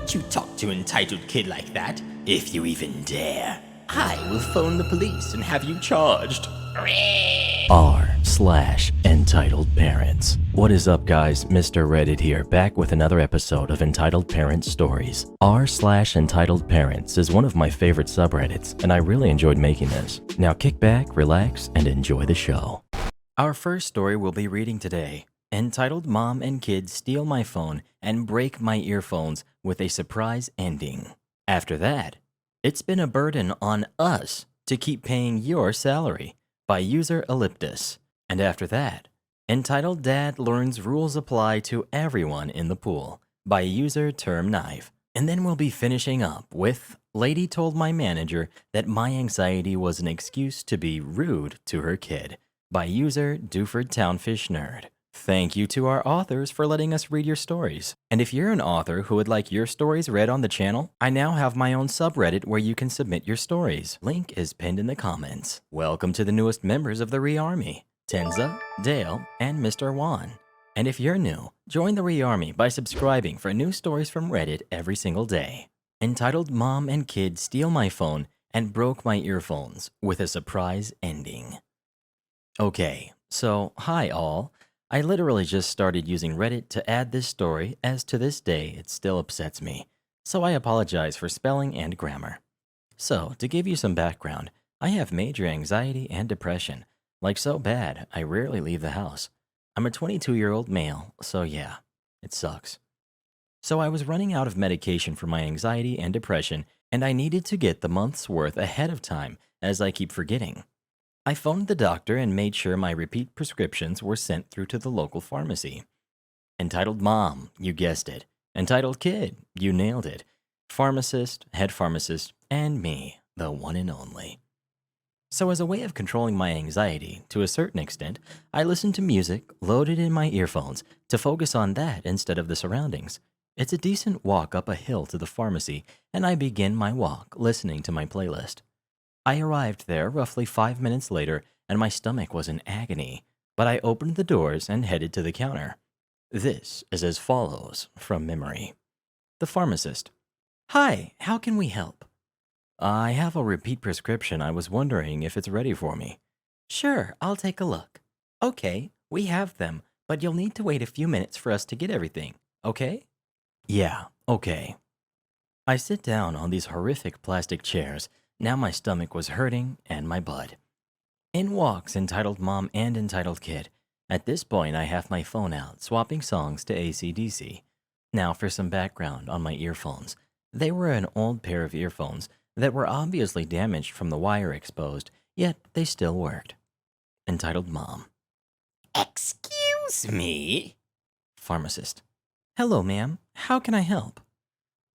Don't you talk to entitled kid like that, if you even dare. I will phone the police and have you charged. r/EntitledParents. What is up, guys? Mr. Reddit here, back with another episode of Entitled Parents Stories. r/EntitledParents is one of my favorite subreddits, and I really enjoyed making this. Now kick back, relax, and enjoy the show. Our first story we'll be reading today, entitled Mom and Kid Steal My Phone and Break My Earphones with a Surprise Ending. After that, it's been a burden on us to keep paying your salary, by user Elliptus. And after that, entitled Dad Learns Rules Apply to Everyone in the Pool, by user Term Knife. And then we'll be finishing up with Lady Told My Manager That My Anxiety Was an Excuse to Be Rude to Her Kid, by user Duford Townfish Nerd. Thank you to our authors for letting us read your stories. And if you're an author who would like your stories read on the channel, I now have my own subreddit where you can submit your stories. Link is pinned in the comments. Welcome to the newest members of the Re-Army, Tenza, Dale, and Mr. Juan. And if you're new, join the Re-Army by subscribing for new stories from Reddit every single day. Entitled Mom and Kid Steal My Phone and Broke My Earphones with a Surprise Ending. Okay, so hi all. I literally just started using Reddit to add this story, as to this day it still upsets me, so I apologize for spelling and grammar. So, to give you some background, I have major anxiety and depression, like so bad I rarely leave the house. I'm a 22-year-old male, so yeah, it sucks. So I was running out of medication for my anxiety and depression, and I needed to get the month's worth ahead of time, as I keep forgetting. I phoned the doctor and made sure my repeat prescriptions were sent through to the local pharmacy. Entitled Mom, you guessed it. Entitled Kid, you nailed it. Pharmacist, head pharmacist, and me, the one and only. So as a way of controlling my anxiety, to a certain extent, I listened to music loaded in my earphones to focus on that instead of the surroundings. It's a decent walk up a hill to the pharmacy, and I begin my walk listening to my playlist. I arrived there roughly 5 minutes later, and my stomach was in agony, but I opened the doors and headed to the counter. This is as follows, from memory. The pharmacist. Hi, how can we help? I have a repeat prescription. I was wondering if it's ready for me. Sure, I'll take a look. Okay, we have them, but you'll need to wait a few minutes for us to get everything, okay? Yeah, okay. I sit down on these horrific plastic chairs. Now my stomach was hurting, and my butt. In walks entitled Mom and entitled Kid. At this point, I have my phone out, swapping songs to AC/DC. Now for some background on my earphones. They were an old pair of earphones that were obviously damaged from the wire exposed, yet they still worked. Entitled Mom. Excuse me? Pharmacist. Hello, ma'am. How can I help?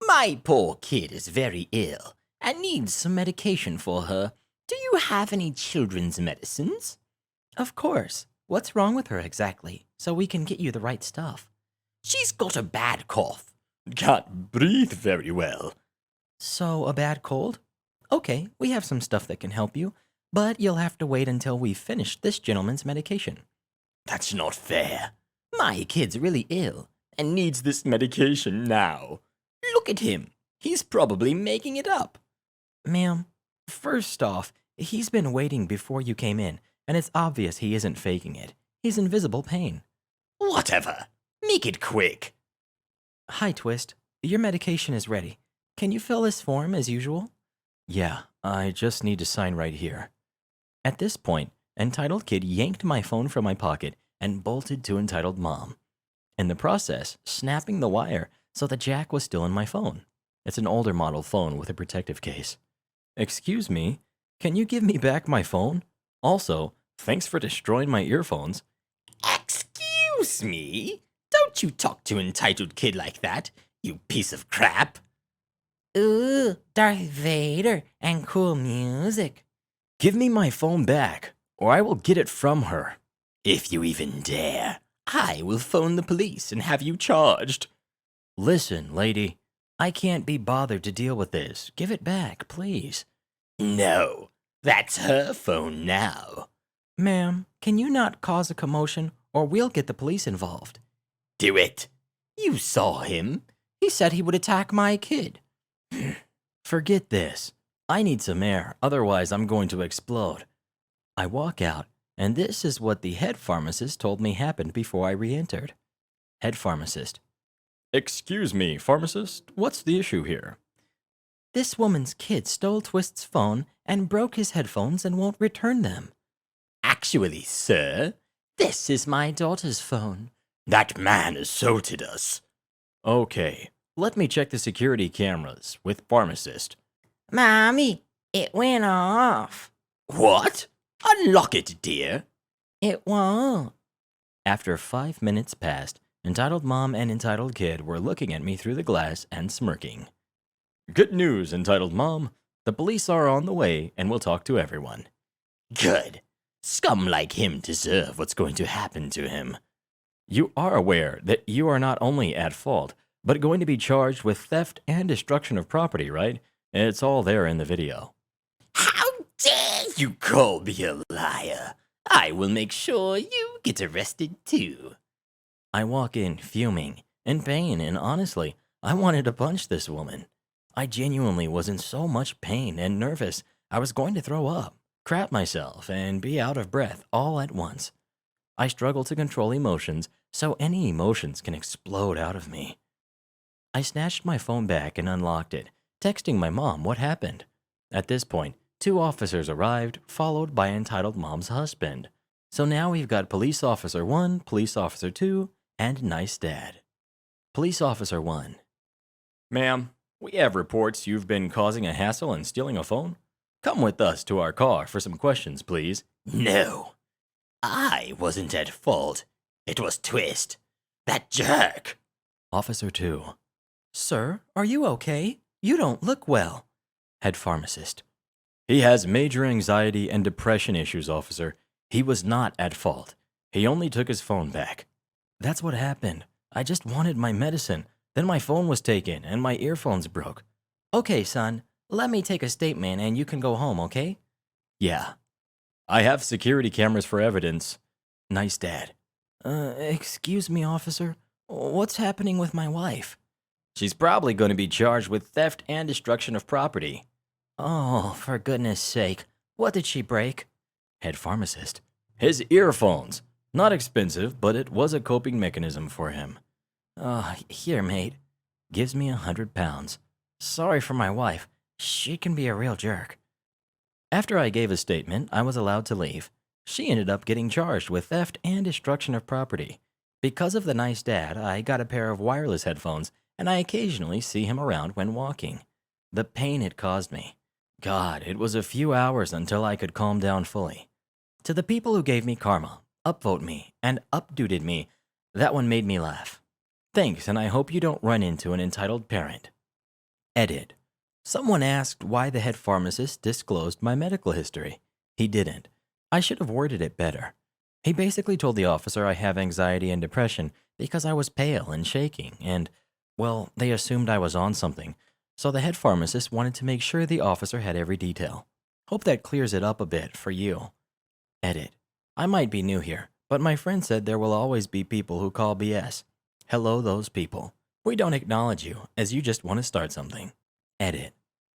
My poor kid is very ill. I need some medication for her. Do you have any children's medicines? Of course. What's wrong with her exactly, so we can get you the right stuff? She's got a bad cough. Can't breathe very well. So, a bad cold? Okay, we have some stuff that can help you, but you'll have to wait until we've finished this gentleman's medication. That's not fair. My kid's really ill and needs this medication now. Look at him. He's probably making it up. Ma'am, first off, he's been waiting before you came in, and it's obvious he isn't faking it. He's in visible pain. Whatever. Make it quick. Hi, Twist. Your medication is ready. Can you fill this form as usual? Yeah, I just need to sign right here. At this point, Entitled Kid yanked my phone from my pocket and bolted to Entitled Mom. In the process, snapping the wire so the jack was still in my phone. It's an older model phone with a protective case. Excuse me, can you give me back my phone? Also, thanks for destroying my earphones. Excuse me? Don't you talk to entitled kid like that, you piece of crap. Ooh, Darth Vader and cool music. Give me my phone back, or I will get it from her. If you even dare, I will phone the police and have you charged. Listen, lady, I can't be bothered to deal with this. Give it back, please. No, that's her phone now. Ma'am, can you not cause a commotion, or we'll get the police involved? Do it. You saw him. He said he would attack my kid. Forget this. I need some air, otherwise I'm going to explode. I walk out, and this is what the head pharmacist told me happened before I re-entered. Head pharmacist. Excuse me, pharmacist, what's the issue here? This woman's kid stole Twist's phone and broke his headphones and won't return them. Actually, sir, this is my daughter's phone. That man assaulted us. Okay, let me check the security cameras with pharmacist. Mommy, it went off. What? Unlock it, dear. It won't. After 5 minutes passed, Entitled Mom and Entitled Kid were looking at me through the glass and smirking. Good news, Entitled Mom. The police are on the way and will talk to everyone. Good. Scum like him deserve what's going to happen to him. You are aware that you are not only at fault, but going to be charged with theft and destruction of property, right? It's all there in the video. How dare you call me a liar? I will make sure you get arrested too. I walk in fuming, in pain, and honestly, I wanted to punch this woman. I genuinely was in so much pain and nervous, I was going to throw up, crap myself, and be out of breath all at once. I struggle to control emotions, so any emotions can explode out of me. I snatched my phone back and unlocked it, texting my mom what happened. At this point, 2 officers arrived, followed by Entitled Mom's husband. So now we've got Police Officer 1, Police Officer 2, and Nice Dad. Police Officer 1. Ma'am, we have reports you've been causing a hassle and stealing a phone. Come with us to our car for some questions, please. No. I wasn't at fault. It was Twist. That jerk. Officer 2. Sir, are you okay? You don't look well. Head pharmacist. He has major anxiety and depression issues, officer. He was not at fault. He only took his phone back. That's what happened. I just wanted my medicine. Then my phone was taken and my earphones broke. Okay, son. Let me take a statement and you can go home, okay? Yeah. I have security cameras for evidence. Nice Dad. Excuse me, officer. What's happening with my wife? She's probably going to be charged with theft and destruction of property. Oh, for goodness sake. What did she break? Head pharmacist. His earphones. Not expensive, but it was a coping mechanism for him. Here, mate. Gives me 100 pounds. Sorry for my wife. She can be a real jerk. After I gave a statement, I was allowed to leave. She ended up getting charged with theft and destruction of property. Because of the Nice Dad, I got a pair of wireless headphones, and I occasionally see him around when walking. The pain it caused me. God, it was a few hours until I could calm down fully. To the people who gave me karma, upvote me, and updooted me, that one made me laugh. Thanks, and I hope you don't run into an entitled parent. Edit. Someone asked why the head pharmacist disclosed my medical history. He didn't. I should have worded it better. He basically told the officer I have anxiety and depression because I was pale and shaking, and, well, they assumed I was on something, so the head pharmacist wanted to make sure the officer had every detail. Hope that clears it up a bit for you. Edit. I might be new here, but my friend said there will always be people who call BS. Hello, those people. We don't acknowledge you, as you just want to start something. Edit.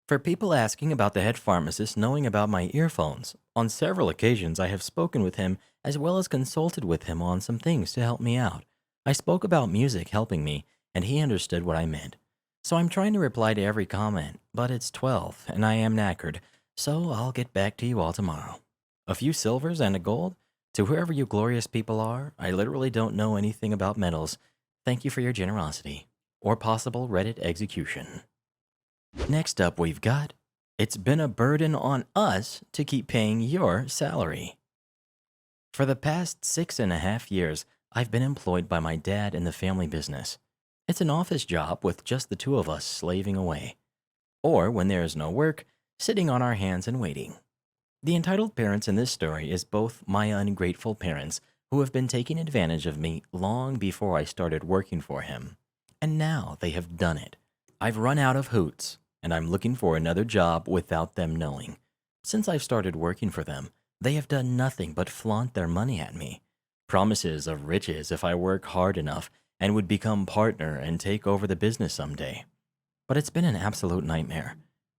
For people asking about the head pharmacist knowing about my earphones, on several occasions I have spoken with him as well as consulted with him on some things to help me out. I spoke about music helping me, and he understood what I meant. So I'm trying to reply to every comment, but it's 12, and I am knackered, so I'll get back to you all tomorrow. A few silvers and a gold? To whoever you glorious people are, I literally don't know anything about metals. Thank you for your generosity. Or possible Reddit execution. Next up we've got, it's been a burden on us to keep paying your salary. For the past 6.5 years, I've been employed by my dad in the family business. It's an office job with just the 2 of us slaving away. Or when there is no work, sitting on our hands and waiting. The entitled parents in this story is both my ungrateful parents who have been taking advantage of me long before I started working for him. And now they have done it. I've run out of hoots, and I'm looking for another job without them knowing. Since I've started working for them, they have done nothing but flaunt their money at me. Promises of riches if I work hard enough, and would become partner and take over the business someday. But it's been an absolute nightmare.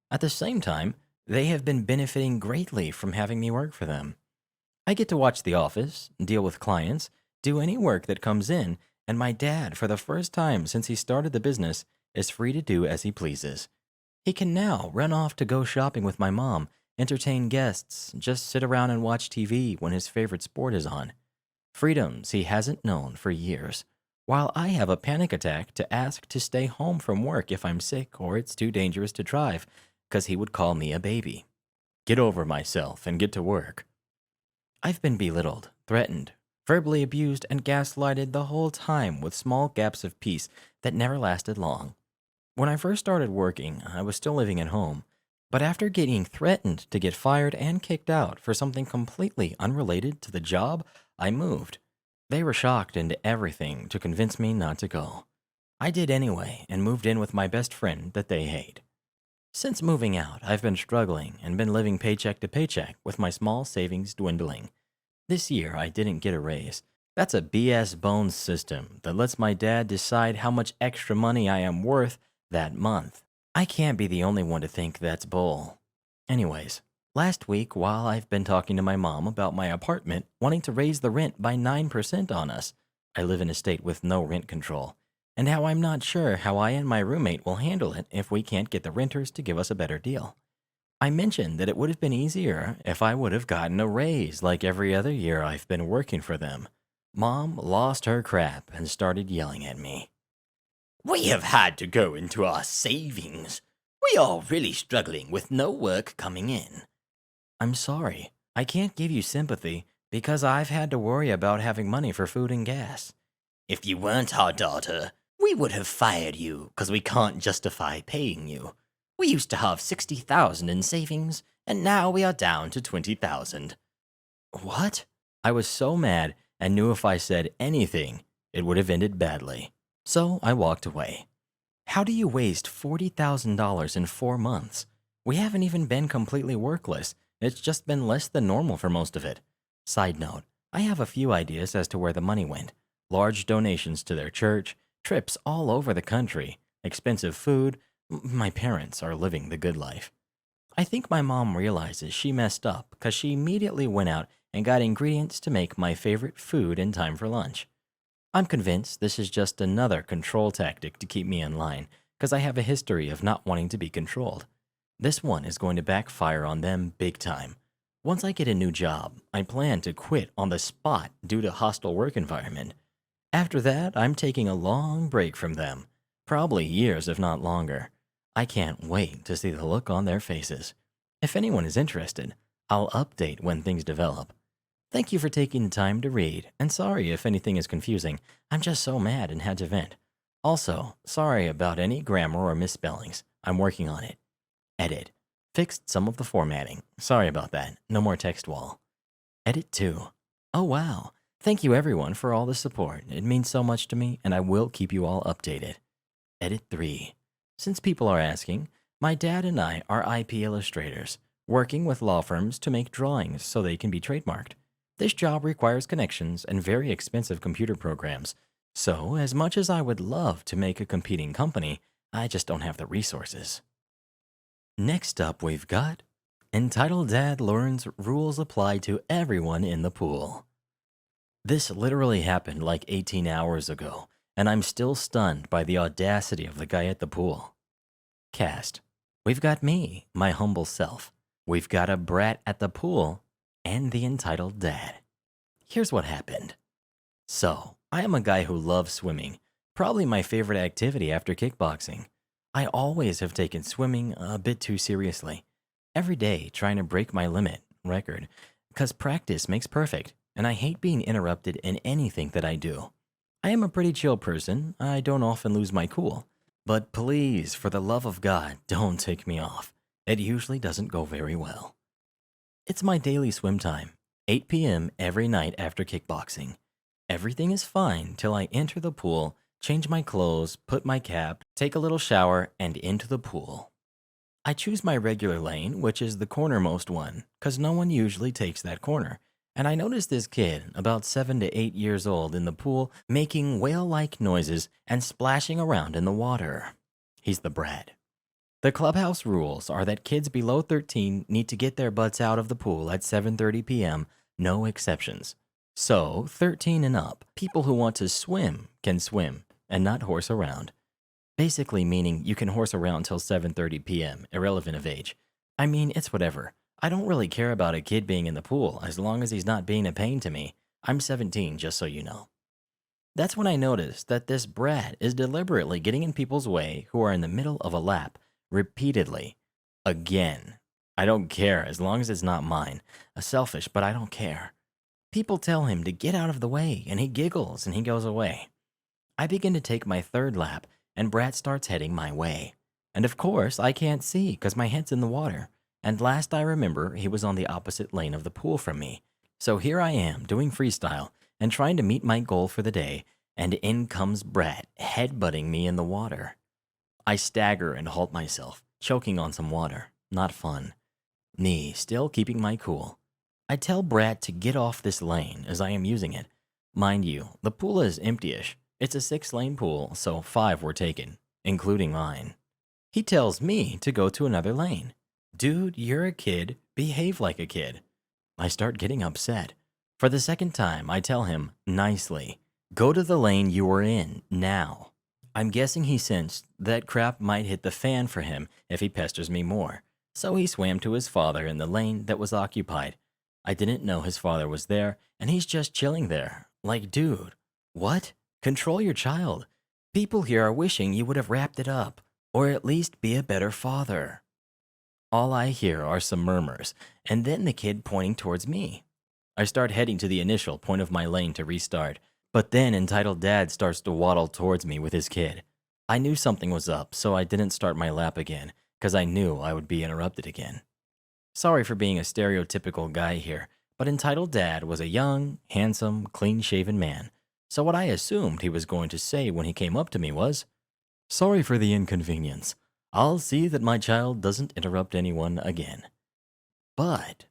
At the same time, they have been benefiting greatly from having me work for them. I get to watch The Office, deal with clients, do any work that comes in, and my dad, for the first time since he started the business, is free to do as he pleases. He can now run off to go shopping with my mom, entertain guests, just sit around and watch TV when his favorite sport is on. Freedoms he hasn't known for years. While I have a panic attack to ask to stay home from work if I'm sick or it's too dangerous to drive, because he would call me a baby. Get over myself and get to work. I've been belittled, threatened, verbally abused, and gaslighted the whole time with small gaps of peace that never lasted long. When I first started working, I was still living at home, but after getting threatened to get fired and kicked out for something completely unrelated to the job, I moved. They were shocked into everything to convince me not to go. I did anyway and moved in with my best friend that they hate. Since moving out, I've been struggling and been living paycheck to paycheck with my small savings dwindling. This year, I didn't get a raise. That's a BS bones system that lets my dad decide how much extra money I am worth that month. I can't be the only one to think that's bull. Anyways, last week, while I've been talking to my mom about my apartment wanting to raise the rent by 9% on us, I live in a state with no rent control, and how I'm not sure how I and my roommate will handle it if we can't get the renters to give us a better deal. I mentioned that it would have been easier if I would have gotten a raise like every other year I've been working for them. Mom lost her crap and started yelling at me. We have had to go into our savings. We are really struggling with no work coming in. I'm sorry. I can't give you sympathy because I've had to worry about having money for food and gas. If you weren't our daughter, we would have fired you because we can't justify paying you. We used to have 60,000 in savings, and now we are down to 20,000. What? I was so mad and knew if I said anything, it would have ended badly. So I walked away. How do you waste $40,000 in 4 months? We haven't even been completely workless. It's just been less than normal for most of it. Side note, I have a few ideas as to where the money went. Large donations to their church, trips all over the country, expensive food. My parents are living the good life. I think my mom realizes she messed up because she immediately went out and got ingredients to make my favorite food in time for lunch. I'm convinced this is just another control tactic to keep me in line because I have a history of not wanting to be controlled. This one is going to backfire on them big time. Once I get a new job, I plan to quit on the spot due to hostile work environment. After that, I'm taking a long break from them, probably years if not longer. I can't wait to see the look on their faces. If anyone is interested, I'll update when things develop. Thank you for taking the time to read, and sorry if anything is confusing. I'm just so mad and had to vent. Also, sorry about any grammar or misspellings. I'm working on it. Edit. Fixed some of the formatting. Sorry about that. No more text wall. Edit 2. Oh wow. Thank you everyone for all the support. It means so much to me, and I will keep you all updated. Edit 3. Since people are asking, my dad and I are IP illustrators, working with law firms to make drawings so they can be trademarked. This job requires connections and very expensive computer programs. So, as much as I would love to make a competing company, I just don't have the resources. Next up, we've got Entitled Dad learns rules apply to everyone in the pool. This literally happened like 18 hours ago, and I'm still stunned by the audacity of the guy at the pool. Cast. We've got me, my humble self. We've got a brat at the pool, and the entitled dad. Here's what happened. So, I am a guy who loves swimming, probably my favorite activity after kickboxing. I always have taken swimming a bit too seriously. Every day trying to break my record, because practice makes perfect, and I hate being interrupted in anything that I do. I am a pretty chill person. I don't often lose my cool. But please, for the love of God, don't take me off. It usually doesn't go very well. It's my daily swim time, 8 p.m. every night after kickboxing. Everything is fine till I enter the pool, change my clothes, put my cap, take a little shower, and into the pool. I choose my regular lane, which is the cornermost one, because no one usually takes that corner, And I noticed this kid, about 7 to 8 years old, in the pool making whale-like noises and splashing around in the water. He's the brat. The clubhouse rules are that kids below 13 need to get their butts out of the pool at 7:30 p.m., no exceptions. So, 13 and up, people who want to swim can swim and not horse around. Basically meaning you can horse around till 7:30 p.m., irrelevant of age. I mean, it's whatever. I don't really care about a kid being in the pool as long as he's not being a pain to me. I'm 17, just so you know. That's when I noticed that this brat is deliberately getting in people's way who are in the middle of a lap, repeatedly. Again. I don't care as long as it's not mine. Selfish, but I don't care. People tell him to get out of the way, and he giggles and he goes away. I begin to take my third lap, and Brat starts heading my way. And of course, I can't see because my head's in the water. And last I remember, he was on the opposite lane of the pool from me. So here I am, doing freestyle and trying to meet my goal for the day, and in comes Brat, headbutting me in the water. I stagger and halt myself, choking on some water. Not fun. Me still keeping my cool. I tell Brat to get off this lane as I am using it. Mind you, the pool is empty-ish. It's a 6-lane pool, so 5 were taken, including mine. He tells me to go to another lane. Dude, you're a kid. Behave like a kid. I start getting upset. For the second time, I tell him, nicely, go to the lane you were in, now. I'm guessing he sensed that crap might hit the fan for him if he pesters me more. So he swam to his father in the lane that was occupied. I didn't know his father was there, and he's just chilling there. Like, dude, what? Control your child. People here are wishing you would have wrapped it up, or at least be a better father. All I hear are some murmurs, and then the kid pointing towards me. I start heading to the initial point of my lane to restart, but then entitled dad starts to waddle towards me with his kid. I knew something was up, so I didn't start my lap again, because I knew I would be interrupted again. Sorry for being a stereotypical guy here, but entitled dad was a young, handsome, clean-shaven man. So what I assumed he was going to say when he came up to me was, "Sorry for the inconvenience. I'll see that my child doesn't interrupt anyone again." But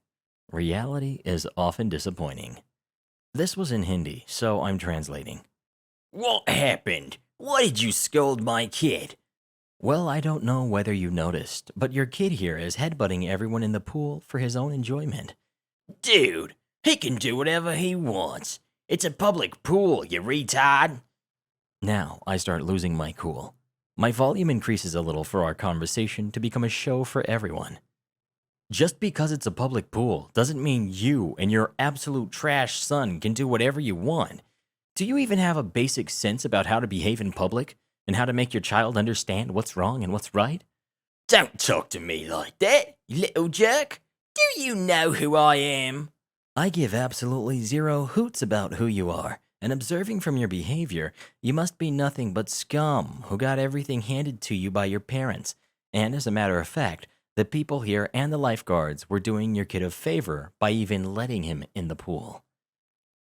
reality is often disappointing. This was in Hindi, so I'm translating. "What happened? Why did you scold my kid?" "Well, I don't know whether you noticed, but your kid here is headbutting everyone in the pool for his own enjoyment." "Dude, he can do whatever he wants. It's a public pool, you retard." Now I start losing my cool. My volume increases a little for our conversation to become a show for everyone. Just because it's a public pool doesn't mean you and your absolute trash son can do whatever you want. Do you even have a basic sense about how to behave in public and how to make your child understand what's wrong and what's right? "Don't talk to me like that, you little jerk. Do you know who I am?" I give absolutely zero hoots about who you are, and observing from your behavior, you must be nothing but scum who got everything handed to you by your parents. And as a matter of fact, the people here and the lifeguards were doing your kid a favor by even letting him in the pool.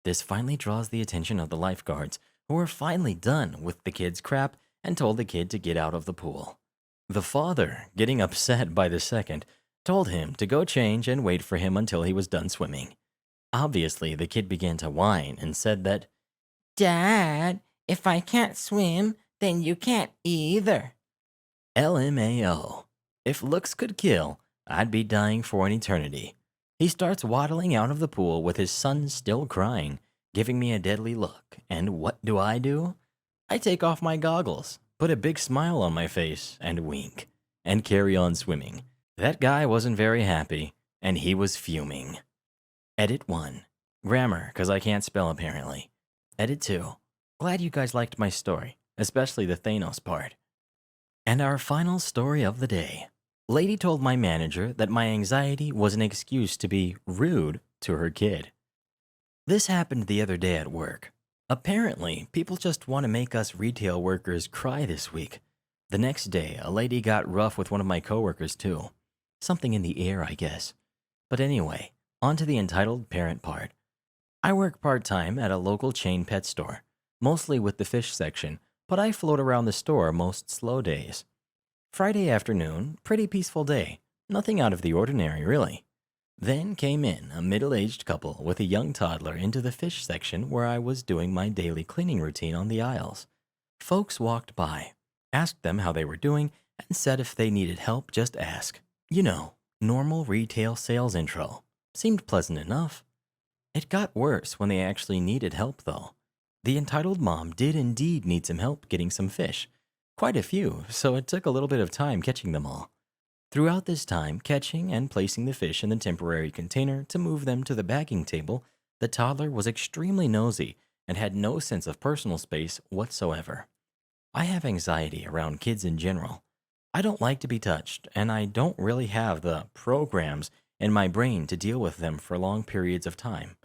This finally draws the attention of the lifeguards, who are finally done with the kid's crap and told the kid to get out of the pool. The father, getting upset by the second, told him to go change and wait for him until he was done swimming. Obviously, the kid began to whine and said that, "Dad, if I can't swim, then you can't either." LMAO. If looks could kill, I'd be dying for an eternity. He starts waddling out of the pool with his son still crying, giving me a deadly look. And what do? I take off my goggles, put a big smile on my face, and wink, and carry on swimming. That guy wasn't very happy, and he was fuming. Edit 1. Grammar, because I can't spell apparently. Edit 2. Glad you guys liked my story, especially the Thanos part. And our final story of the day. Lady told my manager that my anxiety was an excuse to be rude to her kid. This happened the other day at work. Apparently, people just want to make us retail workers cry this week. The next day, a lady got rough with one of my coworkers too. Something in the air, I guess. But anyway, on to the entitled parent part. I work part-time at a local chain pet store, mostly with the fish section, but I float around the store most slow days. Friday afternoon, pretty peaceful day. Nothing out of the ordinary, really. Then came in a middle-aged couple with a young toddler into the fish section where I was doing my daily cleaning routine on the aisles. Folks walked by, asked them how they were doing, and said if they needed help, just ask. You know, normal retail sales intro. Seemed pleasant enough. It got worse when they actually needed help, though. The entitled mom did indeed need some help getting some fish. Quite a few, so it took a little bit of time catching them all. Throughout this time, catching and placing the fish in the temporary container to move them to the bagging table, the toddler was extremely nosy and had no sense of personal space whatsoever. I have anxiety around kids in general. I don't like to be touched, and I don't really have the programs in my brain to deal with them for long periods of time.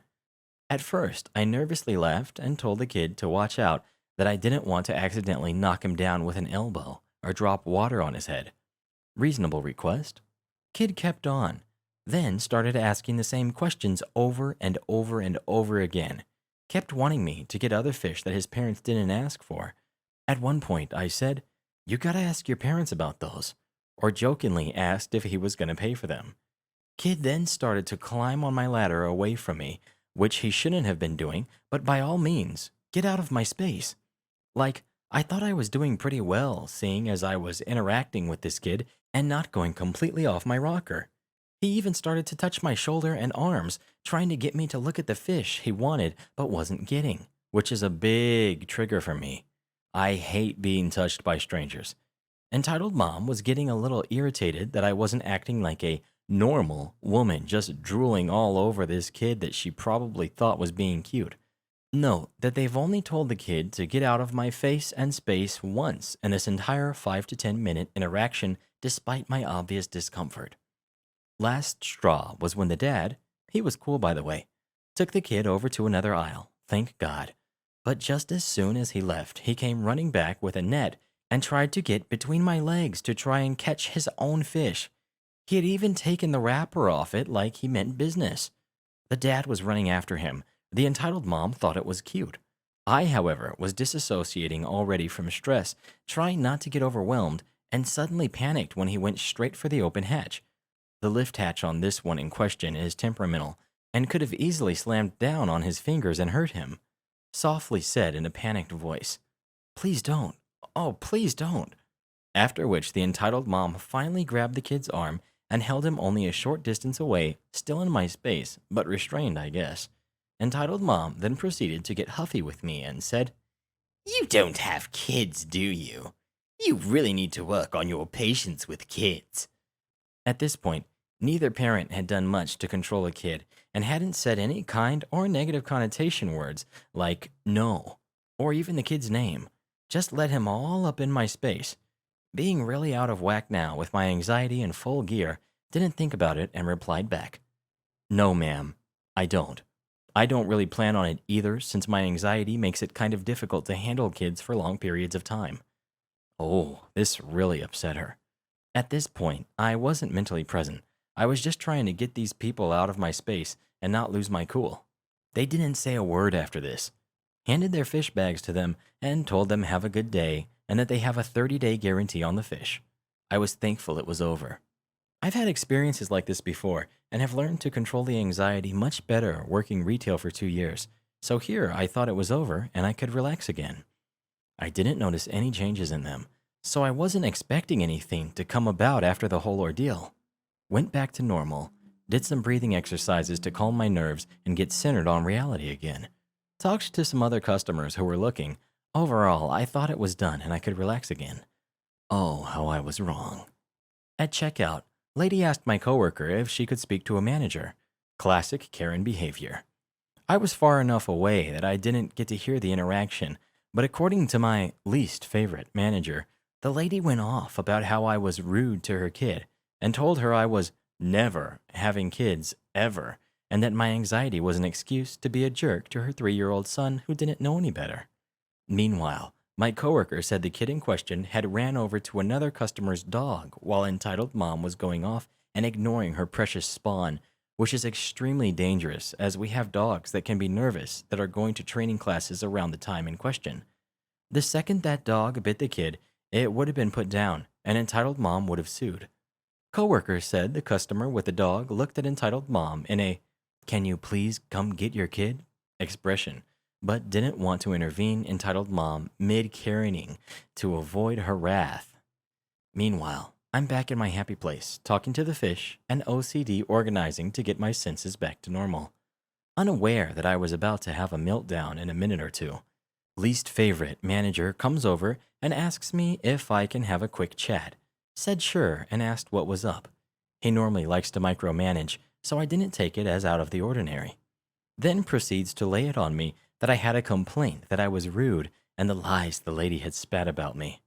At first, I nervously laughed and told the kid to watch out that I didn't want to accidentally knock him down with an elbow or drop water on his head. Reasonable request. Kid kept on, then started asking the same questions over and over and over again. Kept wanting me to get other fish that his parents didn't ask for. At one point, I said, "You gotta ask your parents about those," or jokingly asked if he was gonna pay for them. Kid then started to climb on my ladder away from me, which he shouldn't have been doing, but by all means, get out of my space. Like, I thought I was doing pretty well, seeing as I was interacting with this kid and not going completely off my rocker. He even started to touch my shoulder and arms, trying to get me to look at the fish he wanted but wasn't getting, which is a big trigger for me. I hate being touched by strangers. Entitled Mom was getting a little irritated that I wasn't acting like a normal woman just drooling all over this kid that she probably thought was being cute. Note that they've only told the kid to get out of my face and space once in this entire 5 to 10 minute interaction despite my obvious discomfort. Last straw was when the dad, he was cool by the way, took the kid over to another aisle, thank God. But just as soon as he left, he came running back with a net and tried to get between my legs to try and catch his own fish. He had even taken the wrapper off it like he meant business. The dad was running after him. The entitled mom thought it was cute. I, however, was disassociating already from stress, trying not to get overwhelmed, and suddenly panicked when he went straight for the open hatch. The lift hatch on this one in question is temperamental, and could have easily slammed down on his fingers and hurt him. Softly said in a panicked voice, "Please don't. Oh, please don't." After which the entitled mom finally grabbed the kid's arm and held him only a short distance away, still in my space, but restrained, I guess. Entitled Mom then proceeded to get huffy with me and said, "You don't have kids, do you? You really need to work on your patience with kids." At this point, neither parent had done much to control a kid and hadn't said any kind or negative connotation words like no, or even the kid's name. Just let him all up in my space. Being really out of whack now with my anxiety in full gear, didn't think about it and replied back, "No, ma'am, I don't. I don't really plan on it either since my anxiety makes it kind of difficult to handle kids for long periods of time." Oh, this really upset her. At this point, I wasn't mentally present. I was just trying to get these people out of my space and not lose my cool. They didn't say a word after this. Handed their fish bags to them and told them have a good day and that they have a 30-day guarantee on the fish. I was thankful it was over. I've had experiences like this before and have learned to control the anxiety much better working retail for 2 years. So here I thought it was over and I could relax again. I didn't notice any changes in them, so I wasn't expecting anything to come about after the whole ordeal. Went back to normal, did some breathing exercises to calm my nerves and get centered on reality again. Talked to some other customers who were looking. Overall, I thought it was done and I could relax again. Oh, how I was wrong. At checkout, lady asked my coworker if she could speak to a manager. Classic Karen behavior. I was far enough away that I didn't get to hear the interaction, but according to my least favorite manager, the lady went off about how I was rude to her kid and told her I was never having kids ever and that my anxiety was an excuse to be a jerk to her 3-year-old son who didn't know any better. Meanwhile, my coworker said the kid in question had ran over to another customer's dog while entitled mom was going off and ignoring her precious spawn, which is extremely dangerous as we have dogs that can be nervous that are going to training classes around the time in question. The second that dog bit the kid, it would have been put down and entitled mom would have sued. Coworker said the customer with the dog looked at entitled mom in a "can you please come get your kid" expression, but didn't want to intervene entitled mom mid-carrying to avoid her wrath. Meanwhile, I'm back in my happy place, talking to the fish and OCD organizing to get my senses back to normal. Unaware that I was about to have a meltdown in a minute or two, least favorite manager comes over and asks me if I can have a quick chat. Said sure and asked what was up. He normally likes to micromanage, so I didn't take it as out of the ordinary. Then proceeds to lay it on me that I had a complaint that I was rude and the lies the lady had spat about me.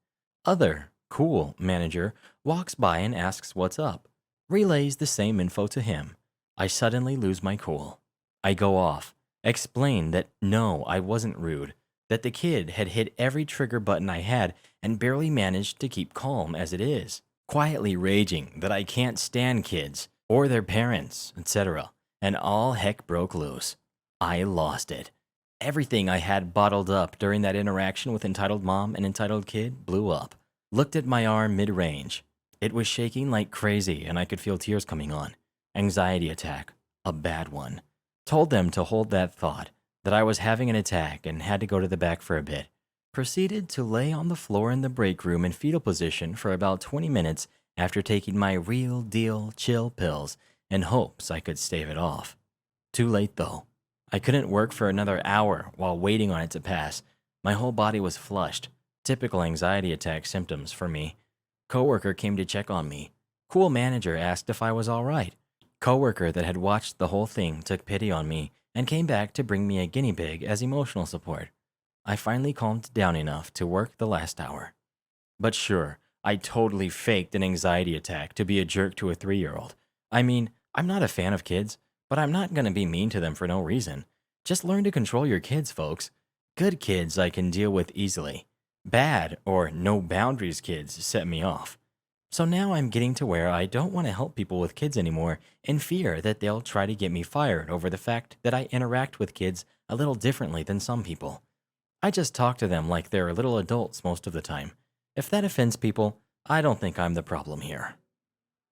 Other cool manager walks by and asks what's up. Relays the same info to him. I suddenly lose my cool. I go off, explain that no, I wasn't rude, that the kid had hit every trigger button I had and barely managed to keep calm as it is, quietly raging that I can't stand kids or their parents, etc., and all heck broke loose. I lost it. Everything I had bottled up during that interaction with entitled mom and entitled kid blew up. Looked at my arm mid-range. It was shaking like crazy and I could feel tears coming on. Anxiety attack. A bad one. Told them to hold that thought, that I was having an attack and had to go to the back for a bit. Proceeded to lay on the floor in the break room in fetal position for about 20 minutes after taking my real deal chill pills in hopes I could stave it off. Too late though. I couldn't work for another hour while waiting on it to pass. My whole body was flushed. Typical anxiety attack symptoms for me. Coworker came to check on me. Cool manager asked if I was all right. Coworker that had watched the whole thing took pity on me and came back to bring me a guinea pig as emotional support. I finally calmed down enough to work the last hour. But sure, I totally faked an anxiety attack to be a jerk to a 3-year-old. I mean, I'm not a fan of kids, but I'm not gonna be mean to them for no reason. Just learn to control your kids, folks. Good kids I can deal with easily. Bad or no boundaries kids set me off. So now I'm getting to where I don't want to help people with kids anymore in fear that they'll try to get me fired over the fact that I interact with kids a little differently than some people. I just talk to them like they're little adults most of the time. If that offends people, I don't think I'm the problem here.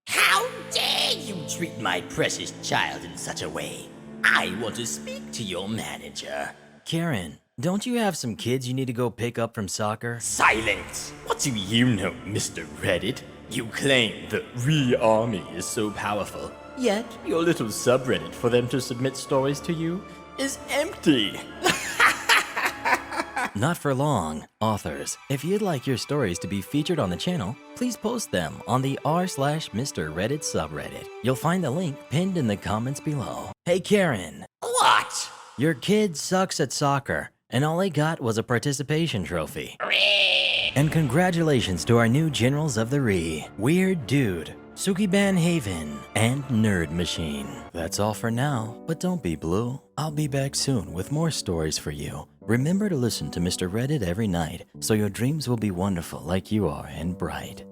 How dare you treat my precious child in such a way? I want to speak to your manager. Karen, don't you have some kids you need to go pick up from soccer? Silence! What do you know, Mr. Reddit? You claim the Re-Army is so powerful, yet your little subreddit for them to submit stories to you is empty. Not for long, authors. If you'd like your stories to be featured on the channel, please post them on the r/Mr. Reddit subreddit. You'll find the link pinned in the comments below. Hey Karen, What? your kid sucks at soccer, and all he got was a participation trophy. And congratulations to our new generals of the Re, Weird Dude, Sukiban Haven, and Nerd Machine. That's all for now, but don't be blue. I'll be back soon with more stories for you. Remember to listen to Mr. Reddit every night, so your dreams will be wonderful like you are and bright.